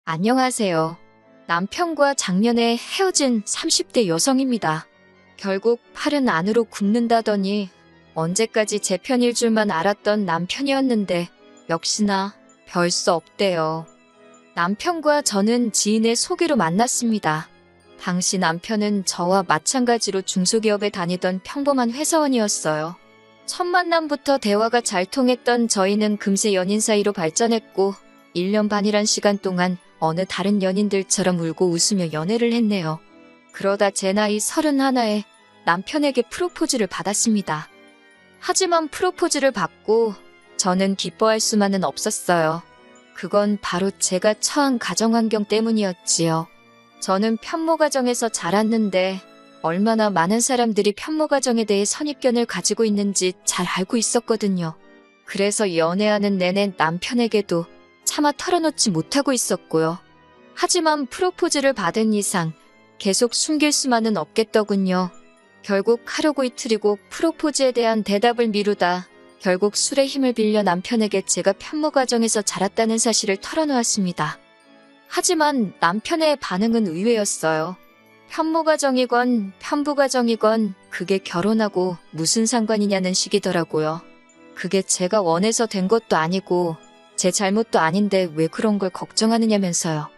안녕하세요. 남편과 작년에 헤어진 30대 여성입니다. 결국 팔은 안으로 굽는다더니 언제까지 제 편일 줄만 알았던 남편이었는데 역시나 별 수 없대요. 남편과 저는 지인의 소개로 만났습니다. 당시 남편은 저와 마찬가지로 중소기업에 다니던 평범한 회사원이었어요. 첫 만남부터 대화가 잘 통했던 저희는 금세 연인 사이로 발전했고 1년 반이란 시간 동안 어느 다른 연인들처럼 울고 웃으며 연애를 했네요. 그러다 제 나이 31에 남편에게 프로포즈를 받았습니다. 하지만 프로포즈를 받고 저는 기뻐할 수만은 없었어요. 그건 바로 제가 처한 가정환경 때문이었지요. 저는 편모가정에서 자랐는데 얼마나 많은 사람들이 편모가정에 대해 선입견을 가지고 있는지 잘 알고 있었거든요. 그래서 연애하는 내내 남편에게도 차마 털어놓지 못하고 있었고요. 하지만 프로포즈를 받은 이상 계속 숨길 수만은 없겠더군요. 결국 하루고 이틀이고 프로포즈에 대한 대답을 미루다 결국 술의 힘을 빌려 남편에게 제가 편모가정에서 자랐다는 사실을 털어놓았습니다. 하지만 남편의 반응은 의외였어요. 편모가정이건 편부가정이건 그게 결혼하고 무슨 상관이냐는 식이더라고요. 그게 제가 원해서 된 것도 아니고 제 잘못도 아닌데 왜 그런 걸 걱정하느냐면서요.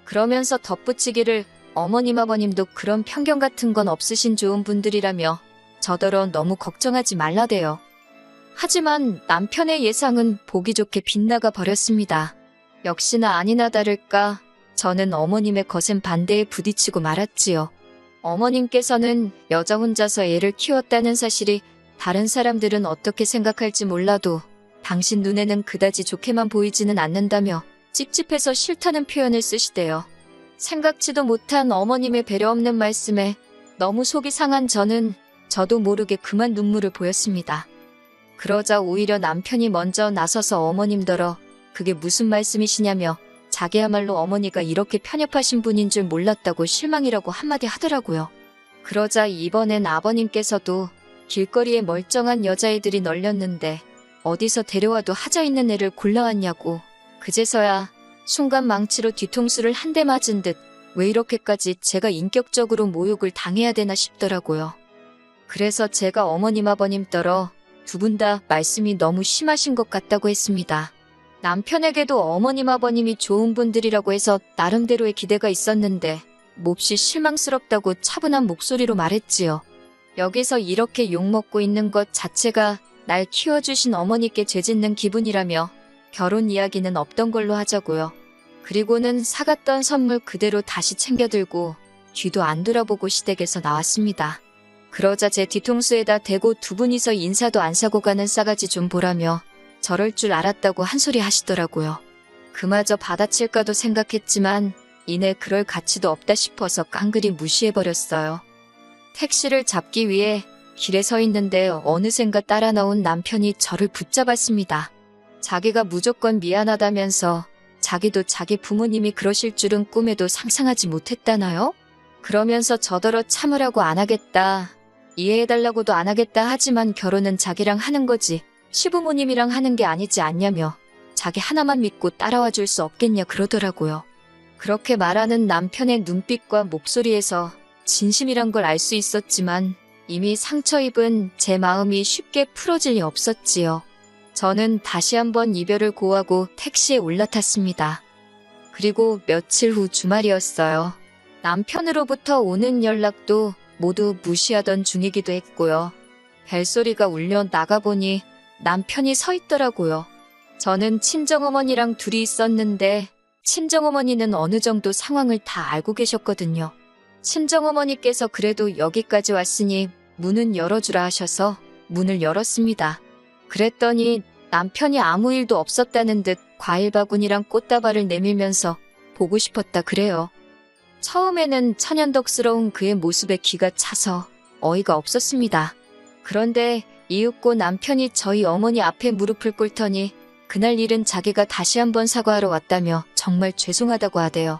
그러면서 덧붙이기를 어머님 아버님도 그런 편견 같은 건 없으신 좋은 분들이라며 저더러 너무 걱정하지 말라대요. 하지만 남편의 예상은 보기 좋게 빗나가 버렸습니다. 역시나 아니나 다를까 저는 어머님의 거센 반대에 부딪히고 말았지요. 어머님께서는 여자 혼자서 애를 키웠다는 사실이 다른 사람들은 어떻게 생각할지 몰라도 당신 눈에는 그다지 좋게만 보이지는 않는다며 찝찝해서 싫다는 표현을 쓰시대요. 생각지도 못한 어머님의 배려 없는 말씀에 너무 속이 상한 저도 모르게 그만 눈물을 보였습니다. 그러자 오히려 남편이 먼저 나서서 어머님더러 그게 무슨 말씀이시냐며 자기야말로 어머니가 이렇게 편협하신 분인 줄 몰랐다고 실망이라고 한마디 하더라고요. 그러자 이번엔 아버님께서도 길거리에 멀쩡한 여자애들이 널렸는데 어디서 데려와도 하자 있는 애를 골라왔냐고 그제서야 순간 망치로 뒤통수를 한 대 맞은 듯 왜 이렇게까지 제가 인격적으로 모욕을 당해야 되나 싶더라고요. 그래서 제가 어머님 아버님더러 두 분 다 말씀이 너무 심하신 것 같다고 했습니다. 남편에게도 어머님 아버님이 좋은 분들이라고 해서 나름대로의 기대가 있었는데 몹시 실망스럽다고 차분한 목소리로 말했지요. 여기서 이렇게 욕먹고 있는 것 자체가 날 키워주신 어머니께 죄짓는 기분이라며 결혼 이야기는 없던 걸로 하자고요. 그리고는 사갔던 선물 그대로 다시 챙겨들고 뒤도 안 돌아보고 시댁에서 나왔습니다. 그러자 제 뒤통수에다 대고 두 분이서 인사도 안 사고 가는 싸가지 좀 보라며 저럴 줄 알았다고 한 소리 하시더라고요. 그마저 받아칠까도 생각했지만 이내 그럴 가치도 없다 싶어서 깡그리 무시해버렸어요. 택시를 잡기 위해 길에 서 있는데 어느샌가 따라 나온 남편이 저를 붙잡았습니다. 자기가 무조건 미안하다면서 자기도 자기 부모님이 그러실 줄은 꿈에도 상상하지 못했다나요? 그러면서 저더러 참으라고 안 하겠다, 이해해달라고도 안 하겠다 하지만 결혼은 자기랑 하는 거지 시부모님이랑 하는 게 아니지 않냐며 자기 하나만 믿고 따라와 줄 수 없겠냐 그러더라고요. 그렇게 말하는 남편의 눈빛과 목소리에서 진심이란 걸 알 수 있었지만 이미 상처 입은 제 마음이 쉽게 풀어질 리 없었지요. 저는 다시 한번 이별을 고하고 택시에 올라탔습니다. 그리고 며칠 후 주말이었어요. 남편으로부터 오는 연락도 모두 무시하던 중이기도 했고요. 벨소리가 울려 나가보니 남편이 서 있더라고요. 저는 친정어머니랑 둘이 있었는데 친정어머니는 어느 정도 상황을 다 알고 계셨거든요. 친정어머니께서 그래도 여기까지 왔으니 문은 열어주라 하셔서 문을 열었습니다. 그랬더니 남편이 아무 일도 없었다는 듯 과일 바구니랑 꽃다발을 내밀면서 보고 싶었다 그래요. 처음에는 천연덕스러운 그의 모습에 기가 차서 어이가 없었습니다. 그런데 이윽고 남편이 저희 어머니 앞에 무릎을 꿇더니 그날 일은 자기가 다시 한번 사과하러 왔다며 정말 죄송하다고 하대요.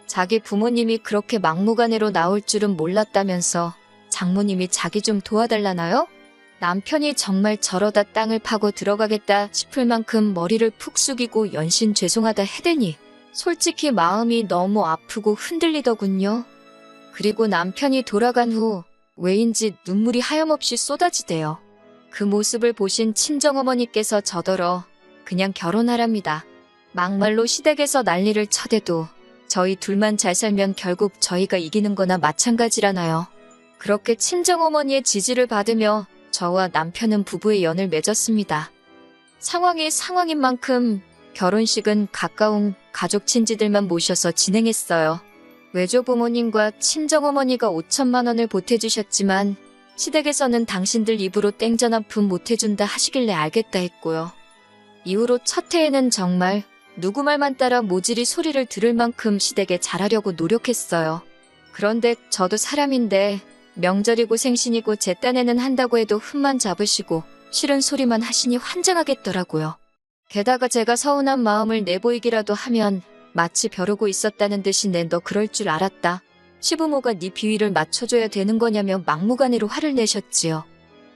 자기 부모님이 그렇게 막무가내로 나올 줄은 몰랐다면서 장모님이 자기 좀 도와달라나요? 남편이 정말 저러다 땅을 파고 들어가겠다 싶을 만큼 머리를 푹 숙이고 연신 죄송하다 해대니 솔직히 마음이 너무 아프고 흔들리더군요. 그리고 남편이 돌아간 후 왜인지 눈물이 하염없이 쏟아지대요. 그 모습을 보신 친정어머니께서 저더러 그냥 결혼하랍니다. 막말로 시댁에서 난리를 쳐대도 저희 둘만 잘 살면 결국 저희가 이기는 거나 마찬가지라나요. 그렇게 친정어머니의 지지를 받으며 저와 남편은 부부의 연을 맺었습니다. 상황이 상황인 만큼 결혼식은 가까운 가족 친지들만 모셔서 진행했어요. 외조부모님과 친정어머니가 5천만 원을 보태주셨지만 시댁에서는 당신들 입으로 땡전 한 푼 못해준다 하시길래 알겠다 했고요. 이후로 첫 해에는 정말 누구 말만 따라 모질이 소리를 들을 만큼 시댁에 잘하려고 노력했어요. 그런데 저도 사람인데 명절이고 생신이고 제 딴에는 한다고 해도 흠만 잡으시고 싫은 소리만 하시니 환장하겠더라고요. 게다가 제가 서운한 마음을 내보이기라도 하면 마치 벼르고 있었다는 듯이 너 그럴 줄 알았다. 시부모가 네 비위를 맞춰줘야 되는 거냐며 막무가내로 화를 내셨지요.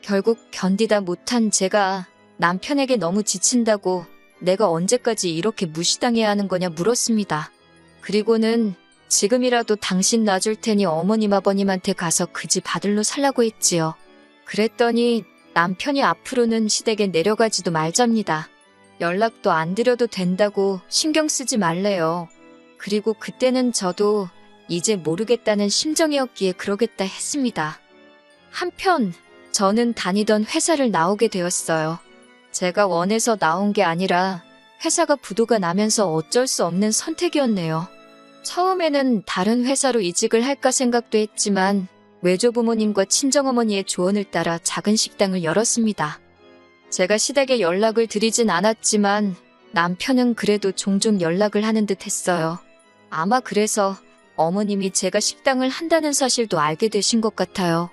결국 견디다 못한 제가 남편에게 너무 지친다고 내가 언제까지 이렇게 무시당해야 하는 거냐 물었습니다. 그리고는 지금이라도 당신 놔줄 테니 어머님 아버님한테 가서 그 집 아들로 살라고 했지요. 그랬더니 남편이 앞으로는 시댁에 내려가지도 말잡니다. 연락도 안 드려도 된다고 신경 쓰지 말래요. 그리고 그때는 저도 이제 모르겠다는 심정이었기에 그러겠다 했습니다. 한편 저는 다니던 회사를 나오게 되었어요. 제가 원해서 나온 게 아니라 회사가 부도가 나면서 어쩔 수 없는 선택이었네요. 처음에는 다른 회사로 이직을 할까 생각도 했지만 외조부모님과 친정어머니의 조언을 따라 작은 식당을 열었습니다. 제가 시댁에 연락을 드리진 않았지만 남편은 그래도 종종 연락을 하는 듯 했어요. 아마 그래서 어머님이 제가 식당을 한다는 사실도 알게 되신 것 같아요.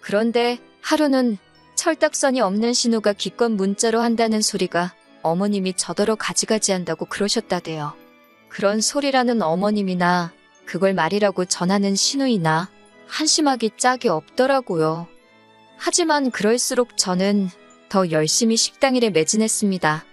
그런데 하루는 철딱선이 없는 신우가 기껏 문자로 한다는 소리가 어머님이 저더러 가지가지 한다고 그러셨다대요. 그런 소리라는 어머님이나 그걸 말이라고 전하는 신우이나 한심하기 짝이 없더라고요. 하지만 그럴수록 저는 더 열심히 식당 일에 매진했습니다.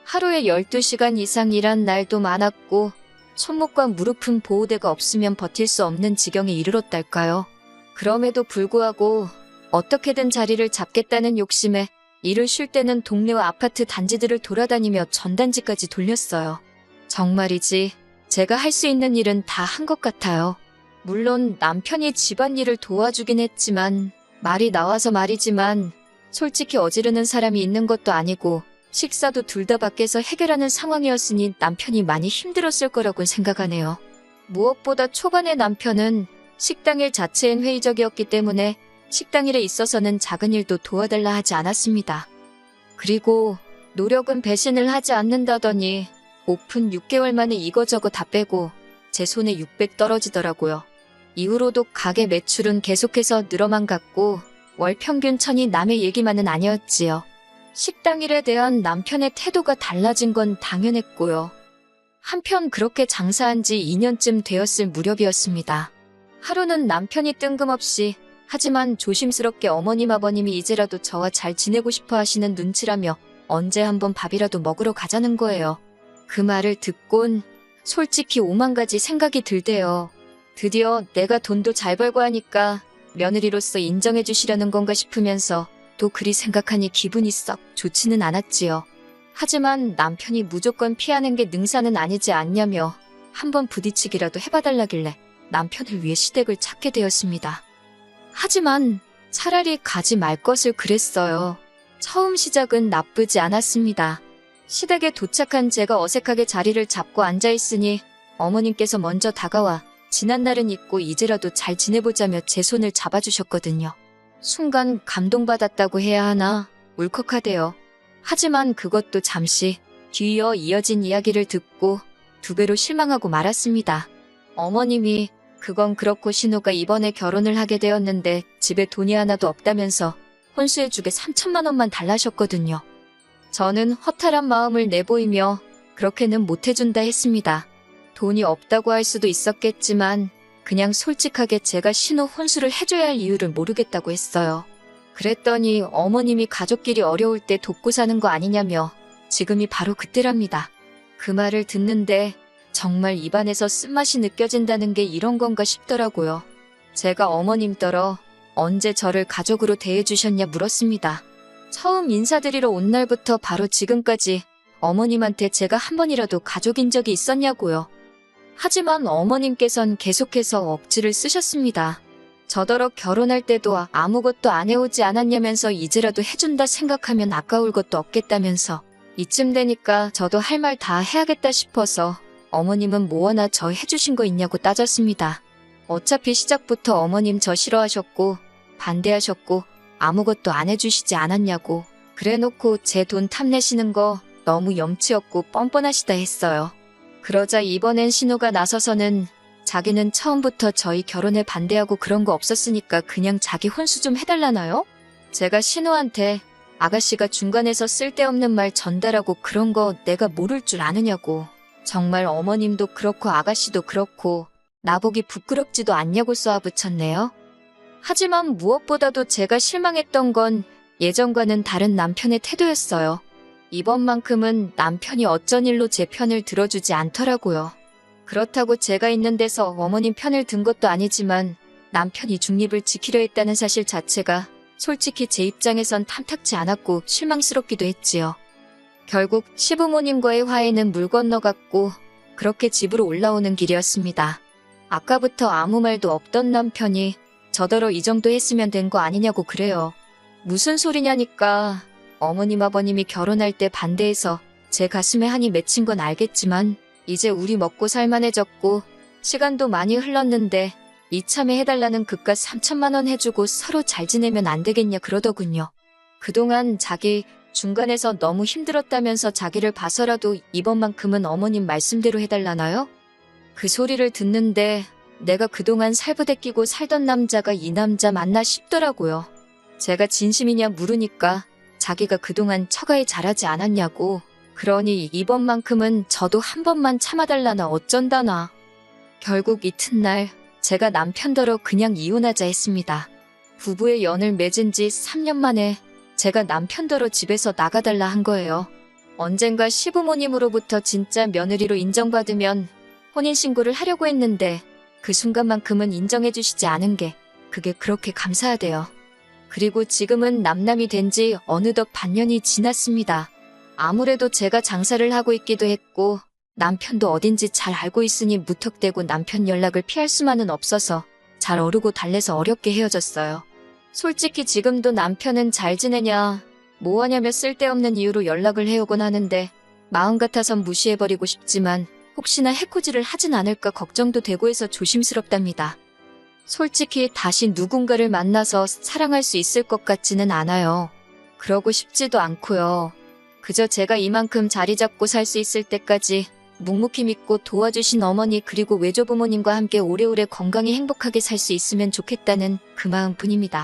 하루에 12시간 이상 일한 날도 많았고 손목과 무릎은 보호대가 없으면 버틸 수 없는 지경에 이르렀달까요. 그럼에도 불구하고 어떻게든 자리를 잡겠다는 욕심에 일을 쉴 때는 동네와 아파트 단지들을 돌아다니며 전단지까지 돌렸어요. 정말이지 제가 할 수 있는 일은 다 한 것 같아요. 물론 남편이 집안일을 도와주긴 했지만 말이 나와서 말이지만 솔직히 어지르는 사람이 있는 것도 아니고 식사도 둘 다 밖에서 해결하는 상황이었으니 남편이 많이 힘들었을 거라고 생각하네요. 무엇보다 초반에 남편은 식당일 자체엔 회의적이었기 때문에 식당일에 있어서는 작은 일도 도와달라 하지 않았습니다. 그리고 노력은 배신을 하지 않는다더니 오픈 6개월 만에 이거저거 다 빼고 제 손에 600 떨어지더라고요. 이후로도 가게 매출은 계속해서 늘어만 갔고 월 평균 1000이 남의 얘기만은 아니었지요. 식당 일에 대한 남편의 태도가 달라진 건 당연했고요. 한편 그렇게 장사한 지 2년쯤 되었을 무렵이었습니다. 하루는 남편이 뜬금없이 하지만 조심스럽게 어머님 아버님이 이제라도 저와 잘 지내고 싶어 하시는 눈치라며 언제 한번 밥이라도 먹으러 가자는 거예요. 그 말을 듣곤 솔직히 오만 가지 생각이 들대요. 드디어 내가 돈도 잘 벌고 하니까 며느리로서 인정해 주시려는 건가 싶으면서 또 그리 생각하니 기분이 썩 좋지는 않았지요. 하지만 남편이 무조건 피하는 게 능사는 아니지 않냐며 한번 부딪히기라도 해봐달라길래 남편을 위해 시댁을 찾게 되었습니다. 하지만 차라리 가지 말 것을 그랬어요. 처음 시작은 나쁘지 않았습니다. 시댁에 도착한 제가 어색하게 자리를 잡고 앉아있으니 어머님께서 먼저 다가와 지난날은 잊고 이제라도 잘 지내보자며 제 손을 잡아주셨거든요. 순간 감동받았다고 해야 하나 울컥하대요. 하지만 그것도 잠시 뒤이어 이어진 이야기를 듣고 2배로 실망하고 말았습니다. 어머님이 그건 그렇고 신우가 이번에 결혼을 하게 되었는데 집에 돈이 하나도 없다면서 혼수해주게 3천만 원만 달라셨거든요. 저는 허탈한 마음을 내보이며 그렇게는 못해준다 했습니다. 돈이 없다고 할 수도 있었겠지만 그냥 솔직하게 제가 신우 혼수를 해줘야 할 이유를 모르겠다고 했어요. 그랬더니 어머님이 가족끼리 어려울 때 돕고 사는 거 아니냐며 지금이 바로 그때랍니다. 그 말을 듣는데 정말 입안에서 쓴맛이 느껴진다는 게 이런 건가 싶더라고요. 제가 어머님더러 언제 저를 가족으로 대해주셨냐 물었습니다. 처음 인사드리러 온 날부터 바로 지금까지 어머님한테 제가 한 번이라도 가족인 적이 있었냐고요. 하지만 어머님께선 계속해서 억지를 쓰셨습니다. 저더러 결혼할 때도 아무것도 안 해오지 않았냐면서 이제라도 해준다 생각하면 아까울 것도 없겠다면서 이쯤 되니까 저도 할 말 다 해야겠다 싶어서 어머님은 뭐 하나 저 해주신 거 있냐고 따졌습니다. 어차피 시작부터 어머님 저 싫어하셨고 반대하셨고 아무것도 안 해주시지 않았냐고 그래놓고 제 돈 탐내시는 거 너무 염치 없고 뻔뻔하시다 했어요. 그러자 이번엔 신우가 나서서는 자기는 처음부터 저희 결혼에 반대하고 그런 거 없었으니까 그냥 자기 혼수 좀 해달라나요? 제가 신우한테 아가씨가 중간에서 쓸데없는 말 전달하고 그런 거 내가 모를 줄 아느냐고. 정말 어머님도 그렇고 아가씨도 그렇고 나보기 부끄럽지도 않냐고 쏘아붙였네요. 하지만 무엇보다도 제가 실망했던 건 예전과는 다른 남편의 태도였어요. 이번만큼은 남편이 어쩐 일로 제 편을 들어주지 않더라고요. 그렇다고 제가 있는 데서 어머님 편을 든 것도 아니지만 남편이 중립을 지키려 했다는 사실 자체가 솔직히 제 입장에선 탐탁지 않았고 실망스럽기도 했지요. 결국 시부모님과의 화해는 물 건너갔고 그렇게 집으로 올라오는 길이었습니다. 아까부터 아무 말도 없던 남편이 저더러 이 정도 했으면 된 거 아니냐고 그래요. 무슨 소리냐니까 어머님 아버님이 결혼할 때 반대해서 제 가슴에 한이 맺힌 건 알겠지만 이제 우리 먹고 살만해졌고 시간도 많이 흘렀는데 이참에 해달라는 그깟 3천만 원 해주고 서로 잘 지내면 안 되겠냐 그러더군요. 그동안 자기 중간에서 너무 힘들었다면서 자기를 봐서라도 이번만큼은 어머님 말씀대로 해달라나요? 그 소리를 듣는데 내가 그동안 살부대 끼고 살던 남자가 이 남자 맞나 싶더라고요. 제가 진심이냐 물으니까 자기가 그동안 처가에 잘하지 않았냐고. 그러니 이번만큼은 저도 한 번만 참아달라나 어쩐다나. 결국 이튿날 제가 남편더러 그냥 이혼하자 했습니다. 부부의 연을 맺은 지 3년 만에 제가 남편더러 집에서 나가달라 한 거예요. 언젠가 시부모님으로부터 진짜 며느리로 인정받으면 혼인신고를 하려고 했는데 그 순간만큼은 인정해주시지 않은 게 그게 그렇게 감사하대요. 그리고 지금은 남남이 된 지 어느덧 반년이 지났습니다. 아무래도 제가 장사를 하고 있기도 했고 남편도 어딘지 잘 알고 있으니 무턱대고 남편 연락을 피할 수만은 없어서 잘 어르고 달래서 어렵게 헤어졌어요. 솔직히 지금도 남편은 잘 지내냐 뭐하냐며 쓸데없는 이유로 연락을 해오곤 하는데 마음 같아선 무시해버리고 싶지만 혹시나 해코지를 하진 않을까 걱정도 되고 해서 조심스럽답니다. 솔직히 다시 누군가를 만나서 사랑할 수 있을 것 같지는 않아요. 그러고 싶지도 않고요. 그저 제가 이만큼 자리 잡고 살 수 있을 때까지 묵묵히 믿고 도와주신 어머니 그리고 외조부모님과 함께 오래오래 건강히 행복하게 살 수 있으면 좋겠다는 그 마음뿐입니다.